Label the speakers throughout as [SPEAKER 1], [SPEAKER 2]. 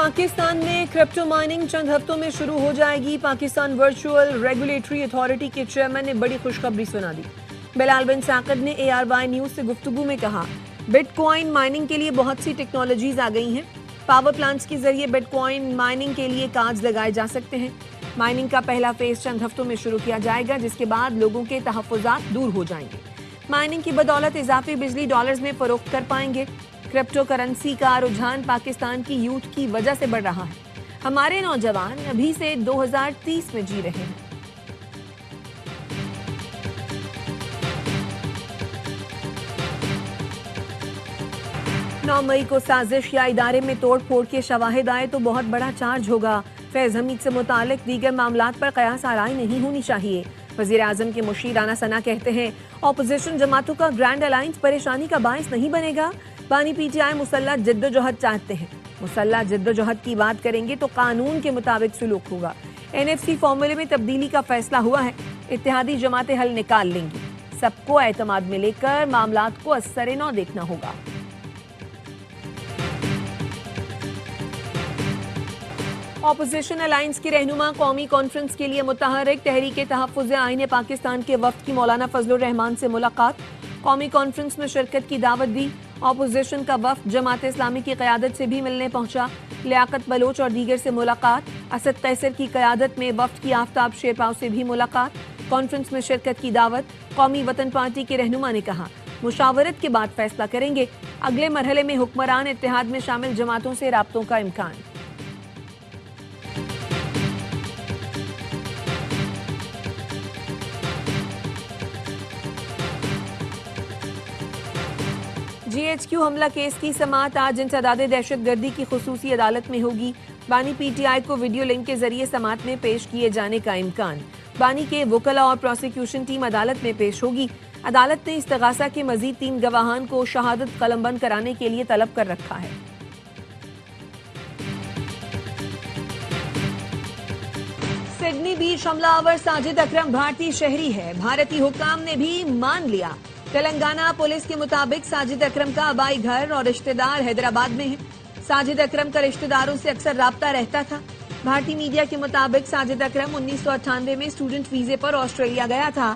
[SPEAKER 1] पाकिस्तान में crypto mining चंद हफ्तों में शुरू हो जाएगी। पाकिस्तान वर्चुअल रेगुलेटरी अथॉरिटी के चेयरमैन ने बड़ी खुशखबरी सुना दी। बिलाल बिन साकिब ने ARY न्यूज से गुफ्तगू में कहा, बिटकॉइन माइनिंग के लिए बहुत सी टेक्नोलॉजीज आ गई हैं। पावर प्लांट्स के जरिए बिटकॉइन माइनिंग के लिए कांच लगाए जा सकते हैं। माइनिंग का पहला फेज चंद हफ्तों में शुरू किया जाएगा, जिसके बाद लोगों के तहफ्फुज़ात दूर हो जाएंगे। माइनिंग की बदौलत इजाफी बिजली डॉलर्स में फरोख्त कर पाएंगे। क्रिप्टो करेंसी का रुझान पाकिस्तान की यूथ की वजह से बढ़ रहा है। हमारे नौजवान अभी से 2030 में जी रहे हैं। नौ मई को साजिश या इदारे में तोड़ फोड़ के शवाहिद आए तो बहुत बड़ा चार्ज होगा। फैज हमीद से मुतालिक दीगर मामलात पर कयास आराई नहीं होनी चाहिए। वजीर आजम के मुशीर राना सना कहते हैं, ऑपोजिशन जमातों का ग्रैंड अलायंस परेशानी का बायस नहीं बनेगा। बानी PTI मुसल्लह जिद्दोजहद चाहते हैं। मुसल्लह जिद्दोजहद की बात करेंगे तो कानून के मुताबिक सुलूक होगा। NFC फॉर्मूले में तब्दीली का फैसला हुआ है। इत्तेहादी जमातें हल निकाल लेंगी। सबको एतमाद में लेकर मामलात को असर नौ देखना होगा। ऑपोजिशन अलायंस के रहनुमा कौमी कॉन्फ्रेंस के लिए मुतहरिक तहरीक तहफ़्फ़ुज़ आईन पाकिस्तान के वफ्द की मौलाना फजलुर रहमान से मुलाकात। कौमी कॉन्फ्रेंस में शिरकत की दावत दी। ऑपोजिशन का वफ्द जमात इस्लामी की क़यादत से भी मिलने पहुंचा। लियाकत बलोच और दीगर से मुलाकात। असद कैसर की क़यादत में वफ्द की आफ्ताब शेरपाव से भी मुलाकात। कॉन्फ्रेंस में शिरकत की दावत। कौमी वतन पार्टी के रहनुमा ने कहा, मुशावरत के बाद फैसला करेंगे। अगले मरहले में हुक्मरान इत्तेहाद में शामिल जमातों से राब्तों का इम्कान। GHQ हमला केस की समाअत आज इंसदाद दहशतगर्दी की खुसूसी अदालत में होगी। बानी PTI को वीडियो लिंक के जरिए समाअत में पेश किए जाने का इम्कान। बानी के वकला और प्रोसिक्यूशन टीम अदालत में पेश होगी। अदालत ने इस्तगासा के मजीद 3 गवाहान को शहादत कलमबंद कराने के लिए तलब कर रखा है। सिडनी बीच हमलावर साजिद अकरम भारतीय शहरी है। भारतीय हुक्काम ने भी मान लिया। तेलंगाना पुलिस के मुताबिक साजिद अकरम का आबाई घर और रिश्तेदार हैदराबाद में है। साजिद अकरम का रिश्तेदारों से अक्सर राब्ता रहता था। भारतीय मीडिया के मुताबिक साजिद अकरम 1998 में स्टूडेंट वीजे पर ऑस्ट्रेलिया गया था।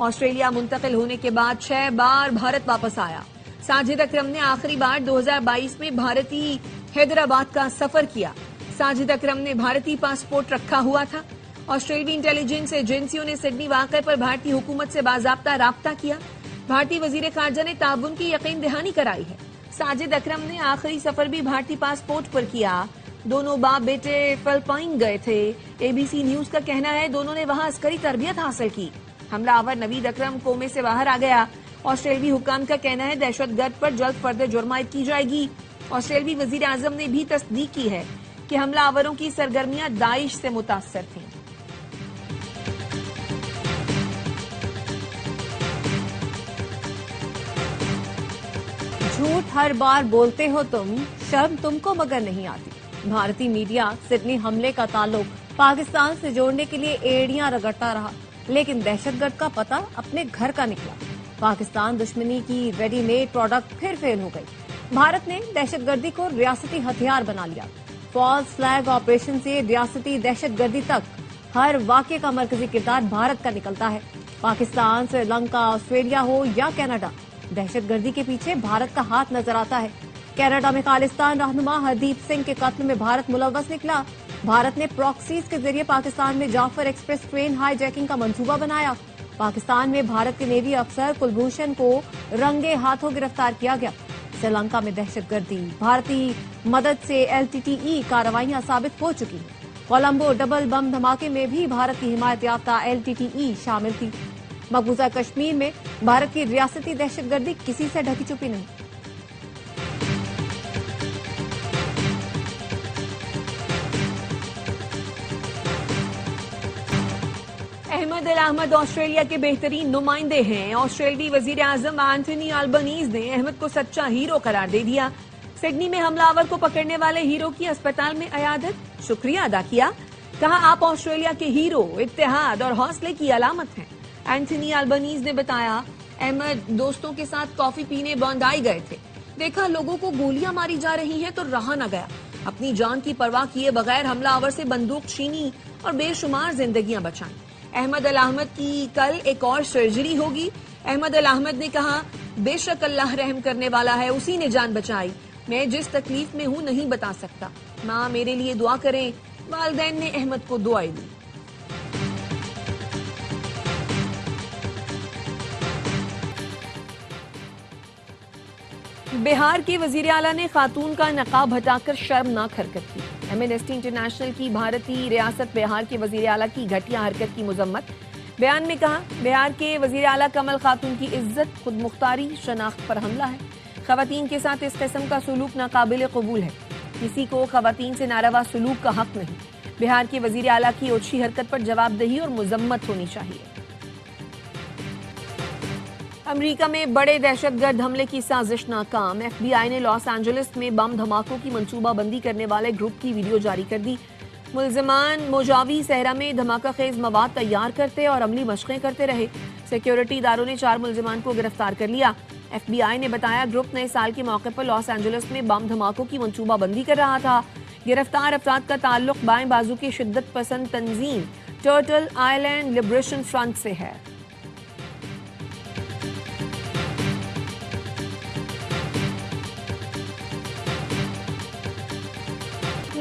[SPEAKER 1] ऑस्ट्रेलिया मुंतकिल होने के बाद 6 बार भारत वापस आया। साजिद अकरम ने आखिरी बार 2022 में भारतीय हैदराबाद का सफर किया। साजिद अकरम ने भारतीय पासपोर्ट रखा हुआ था। ऑस्ट्रेलियाई इंटेलिजेंस एजेंसियों ने सिडनी वाक़े पर भारतीय हुकूमत से बाज़ाब्ता राब्ता किया। भारतीय वजीर खारजा ने ताउन की यकीन दहानी कराई है। साजिद अकरम ने आखिरी सफर भी भारतीय पासपोर्ट पर किया। दोनों बाप बेटे फिलिपाइन गए थे। ABC न्यूज का कहना है, दोनों ने वहां अस्करी तरबियत हासिल की। हमलावर नवीद अकरम कोमे से बाहर आ गया। ऑस्ट्रेलियाई हुक्काम का कहना है, दहशतगर्द पर जल्द फर्द जुर्म आयद की जाएगी। ऑस्ट्रेलियाई वजीर आजम ने भी तस्दीक की है कि हमलावरों की सरगर्मियां दाइश से मुतासर थीं।
[SPEAKER 2] झूठ हर बार बोलते हो तुम, शर्म तुमको मगर नहीं आती। भारतीय मीडिया सिडनी हमले का ताल्लुक पाकिस्तान से जोड़ने के लिए एड़ियां रगड़ता रहा, लेकिन दहशतगर्द का पता अपने घर का निकला। पाकिस्तान दुश्मनी की रेडीमेड प्रोडक्ट फिर फेल हो गई। भारत ने दहशतगर्दी को रियासती हथियार बना लिया। फॉल्स फ्लैग ऑपरेशन से रियासती दहशतगर्दी तक हर वाक़े का मरकजी किरदार भारत का निकलता है। पाकिस्तान, श्रीलंका, ऑस्ट्रेलिया हो या कनाडा, दहशतगर्दी के पीछे भारत का हाथ नजर आता है। कनाडा में खालिस्तान रहनुमा हरदीप सिंह के कत्ल में भारत मुलव्वस निकला। भारत ने प्रॉक्सीज के जरिए पाकिस्तान में जाफर एक्सप्रेस ट्रेन हाईजैकिंग का मंसूबा बनाया। पाकिस्तान में भारत के नेवी अफसर कुलभूषण को रंगे हाथों गिरफ्तार किया गया। श्रीलंका में दहशतगर्दी भारतीय मदद से LTTE कार्रवाइयां साबित हो चुकी हैं। कोलंबो डबल बम धमाके में भी भारत की हिमायत याफ्ता LTTE शामिल थी। मकबूजा कश्मीर में भारत की रियासती दहशतगर्दी किसी से ढकी छुपी नहीं।
[SPEAKER 1] अहमद अल अहमद ऑस्ट्रेलिया के बेहतरीन नुमाइंदे हैं। ऑस्ट्रेलियाई वजीर आजम एंथनी अल्बनीज ने अहमद को सच्चा हीरो करार दे दिया। सिडनी में हमलावर को पकड़ने वाले हीरो की अस्पताल में अयादत, शुक्रिया अदा किया। कहा, आप ऑस्ट्रेलिया के हीरो, इत्तेहाद और हौसले की अलामत हैं। एंथनी अल्बनीज ने बताया, अहमद दोस्तों के साथ कॉफी पीने बंदाई गए थे। देखा लोगों को गोलियां मारी जा रही हैं तो रहा न गया। अपनी जान की परवाह किए बगैर हमलावर से बंदूक छीनी और बेशुमार जिंदगियां बचाई। अहमद अल अहमद की कल एक और सर्जरी होगी। अहमद अल अहमद ने कहा, बेशक अल्लाह रहम करने वाला है, उसी ने जान बचाई। मैं जिस तकलीफ में हूं नहीं बता सकता। माँ मेरे लिए दुआ करें। वालिदैन ने अहमद को दुआएं दी। बिहार के वजीर आला ने खातून का नकाब हटाकर शर्मनाक हरकत की। एमनेस्टी इंटरनेशनल की भारतीय रियासत बिहार के वजीर आला की घटिया हरकत की मजम्मत। बयान में कहा, बिहार के वजीर आला कमल खातून की इज्जत, खुद मुख्तारी, शनाख्त पर हमला है। खवातीन के साथ इस किस्म का सलूक नाकाबिल कबूल है। किसी को खवातीन से नारवा सलूक का हक नहीं। बिहार के वजीर आला की ओछी हरकत पर जवाबदेही और मजम्मत होनी चाहिए। अमेरिका में बड़े दहशतगर्द हमले की साजिश नाकाम। FBI ने लॉस एंजलिस में बम धमाकों की मंसूबाबंदी करने वाले ग्रुप की वीडियो जारी कर दी। मुलजिमान मोजावी सहरा में धमाका खेज मवाद तैयार करते और अमली मशक़ें करते रहे। सिक्योरिटी इदारों ने 4 मुलजिमान को गिरफ्तार कर लिया। FBI ने बताया, ग्रुप नए साल के मौके पर लॉस एंजलिस में बम धमाकों की मंसूबाबंदी कर रहा था। गिरफ्तार अफराद का ताल्लुक बाएं बाजू की शिद्दत पसंद तंजीम टर्टल आइलैंड लिबरेशन फ्रंट से है।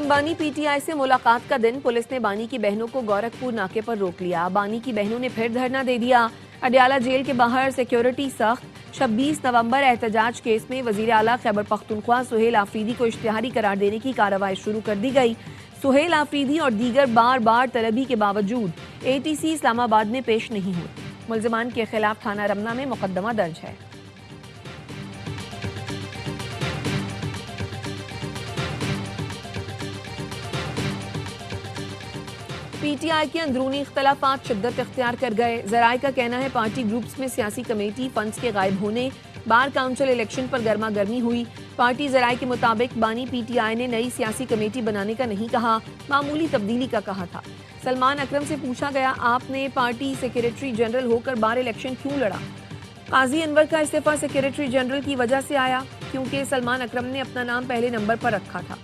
[SPEAKER 1] बानी PTI से मुलाकात का दिन। पुलिस ने बानी की बहनों को गोरखपुर नाके पर रोक लिया। बानी की बहनों ने फिर धरना दे दिया। अडयाला जेल के बाहर सिक्योरिटी सख्त। 26 नवंबर एहतजाज केस में वजीर आला खैबर पख्तूनख्वा सुहेल आफरीदी को इश्तिहारी करार देने की कार्रवाई शुरू कर दी गई। सुहेल आफरीदी और दीगर बार बार तलबी के बावजूद ATC इस्लामाबाद में पेश नहीं हुए। मुलजिमान के खिलाफ थाना रमना में मुकदमा दर्ज है। PTI के अंदरूनी इख्तलाफात शिद्दत इख्तियार कर गए। जराये का कहना है, पार्टी ग्रुप्स में सियासी कमेटी फंड्स के गायब होने, बार काउंसिल इलेक्शन पर गर्मा गर्मी हुई। पार्टी जराये के मुताबिक बानी PTI ने नई सियासी कमेटी बनाने का नहीं कहा, मामूली तब्दीली का कहा था। सलमान अकरम से पूछा गया, आपने पार्टी सेक्रेटरी जनरल होकर बार इलेक्शन क्यों लड़ा? काजी अनवर का इस्तीफा सेक्रेटरी जनरल की वजह से आया, क्योंकि सलमान अकरम ने अपना नाम पहले नंबर पर रखा था।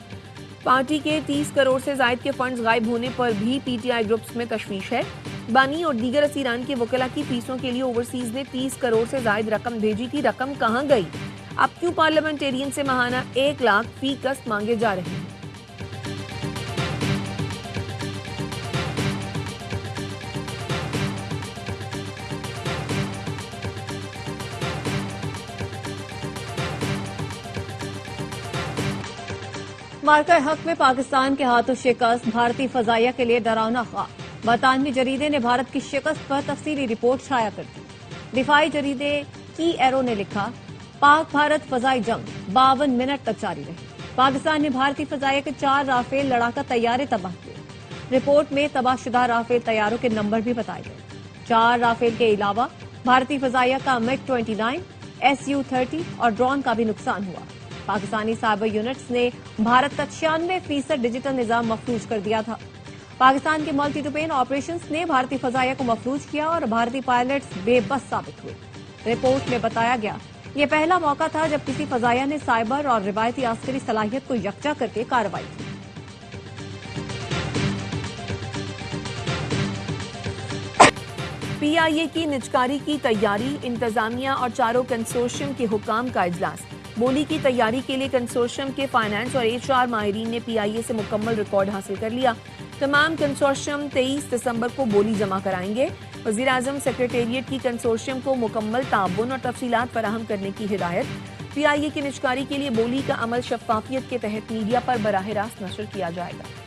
[SPEAKER 1] पार्टी के 30 करोड़ से जायद के फंड्स गायब होने पर भी PTI ग्रुप्स में तशवीश है। बानी और दीगर असीरान के वकला की फीसों के लिए ओवरसीज ने 30 करोड़ से जायद रकम भेजी थी। रकम कहां गई? अब क्यों पार्लियामेंटेरियन से माहाना 1 लाख फी कस्त मांगे जा रहे हैं?
[SPEAKER 2] मार्का हक में पाकिस्तान के हाथों शिकस्त, भारतीय फजाइया के लिए डरावना ख्वाब। बरतानवी जरीदे ने भारत की शिकस्त पर तफसीली रिपोर्ट छाया कर दी। दिफाई जरीदे की एरो ने लिखा, पाक भारत फजाई जंग 52 मिनट तक जारी रही। पाकिस्तान ने भारतीय फजाइया के 4 राफेल लड़ाका तैयारे तबाह किए। रिपोर्ट में तबाहशुदा राफेल तैयारों के नंबर भी बताए गए। 4 राफेल के अलावा भारतीय फजाइया का MiG-29, Su-30 और ड्रोन का भी नुकसान हुआ। पाकिस्तानी साइबर यूनिट्स ने भारत का 96% डिजिटल निजाम मफलूज कर दिया था। पाकिस्तान के मल्टी डोमेन ऑपरेशंस ने भारतीय फजाइया को मफलूज किया और भारतीय पायलट्स बेबस साबित हुए। रिपोर्ट में बताया गया, ये पहला मौका था जब किसी फजाइया ने साइबर और रिवायती आस्करी सलाहियत को यकजा करके कार्रवाई की।
[SPEAKER 1] PIA की निजकारी की तैयारी, इंतजामिया और 4 कंसोर्शियम के हुकाम का इजलास। बोली की तैयारी के लिए कंसोर्शियम के फाइनेंस और HR माहिरीन ने PIA से मुकम्मल रिकॉर्ड हासिल कर लिया। तमाम कंसोर्शियम 23 दिसंबर को बोली जमा कराएंगे। वजीर आजम सेक्रेटेरिएट की कंसोर्शियम को मुकम्मल ताउन और तफसीलात फराहम करने की हिदायत। PIA की निजकारी के लिए बोली का अमल शफाफियत के तहत मीडिया पर बराह रास्त नशर किया जाएगा।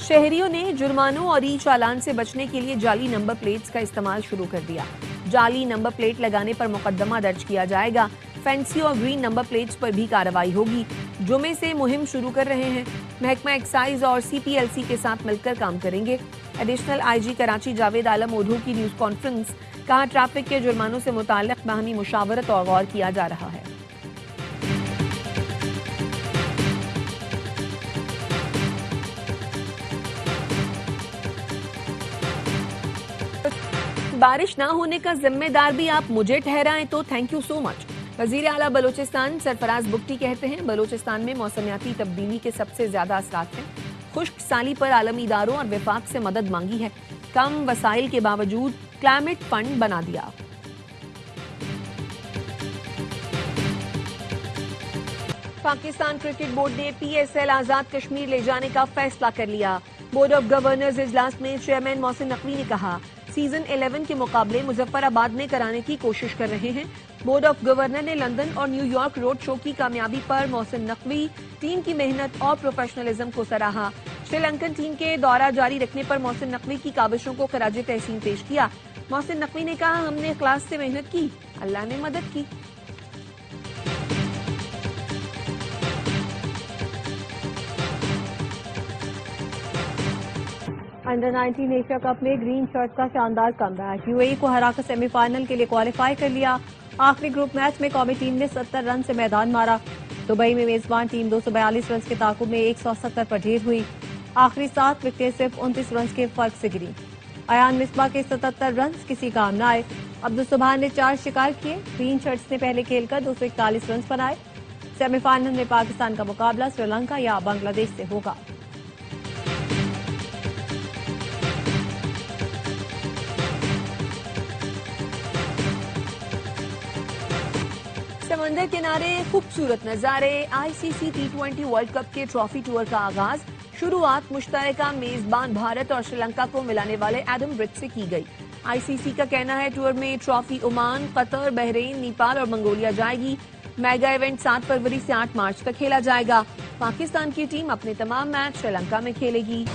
[SPEAKER 1] शहरियों ने जुर्मानों और ई चालान से बचने के लिए जाली नंबर प्लेट्स का इस्तेमाल शुरू कर दिया। जाली नंबर प्लेट लगाने पर मुकदमा दर्ज किया जाएगा। फैंसी और ग्रीन नंबर प्लेट्स पर भी कार्रवाई होगी। जुमे से मुहिम शुरू कर रहे हैं। महकमा एक्साइज और CPLC के साथ मिलकर काम करेंगे। एडिशनल IG कराची जावेद आलम ओढ़ू की न्यूज कॉन्फ्रेंस, कहा ट्रैफिक के जुर्मानों से मुताल्लिक बाहमी मुशावरत और गौर किया जा रहा है। बारिश ना होने का जिम्मेदार भी आप मुझे ठहराएं तो थैंक यू सो मच। वजीर आला बलोचिस्तान सरफराज बुट्टी कहते हैं बलोचिस्तान में मौसमियाती तब्दीली के सबसे ज्यादा असरात हैं। खुश्क साली पर आलमी इदारों और विफाक से मदद मांगी है। कम वसाइल के बावजूद क्लाइमेट फंड बना दिया। पाकिस्तान क्रिकेट बोर्ड ने PSL आजाद कश्मीर ले जाने का फैसला कर लिया। बोर्ड ऑफ गवर्नर्स इजलास में चेयरमैन मोहसिन नकवी ने कहा सीजन 11 के मुकाबले मुजफ्फराबाद में कराने की कोशिश कर रहे हैं। बोर्ड ऑफ गवर्नर ने लंदन और न्यूयॉर्क रोड शो की कामयाबी पर मोहसिन नकवी टीम की मेहनत और प्रोफेशनलिज्म को सराहा। श्रीलंकन टीम के दौरा जारी रखने पर मोहसिन नकवी की काविशों को खराज तहसीन पेश किया। मोहसिन नकवी ने कहा हमने इखलास से मेहनत की, अल्लाह ने मदद की।
[SPEAKER 2] अंडर 19 एशिया कप में ग्रीन शर्ट का शानदार कमबैक। यूएई को हराकर सेमीफाइनल के लिए क्वालिफाई कर लिया। आखिरी ग्रुप मैच में कौमी टीम ने 70 रन से मैदान मारा। दुबई में मेजबान टीम 242 रन के ताकुब में 170 पर ढेर हुई। आखिरी 7 विकेटें सिर्फ 29 रन के फर्क से गिरी। अयान मिसबा के 77 रन किसी काम न आए। अब्दुल सुभान ने 4 शिकार किए। ग्रीन शर्ट्स ने पहले खेलकर 241 रन बनाए। सेमीफाइनल में पाकिस्तान का मुकाबला श्रीलंका या बांग्लादेश से होगा।
[SPEAKER 1] समंदर किनारे खूबसूरत नजारे। ICC T20 वर्ल्ड कप के ट्रॉफी टूर का आगाज। शुरुआत मुश्तरका मेजबान भारत और श्रीलंका को मिलाने वाले एडम ब्रिज से की गई। ICC का कहना है टूर में trophy Oman, Qatar, Bahrain, Nepal और मंगोलिया जाएगी। मेगा इवेंट 7 फरवरी से 8 मार्च तक खेला जाएगा। पाकिस्तान की टीम अपने तमाम मैच श्रीलंका में खेलेगी।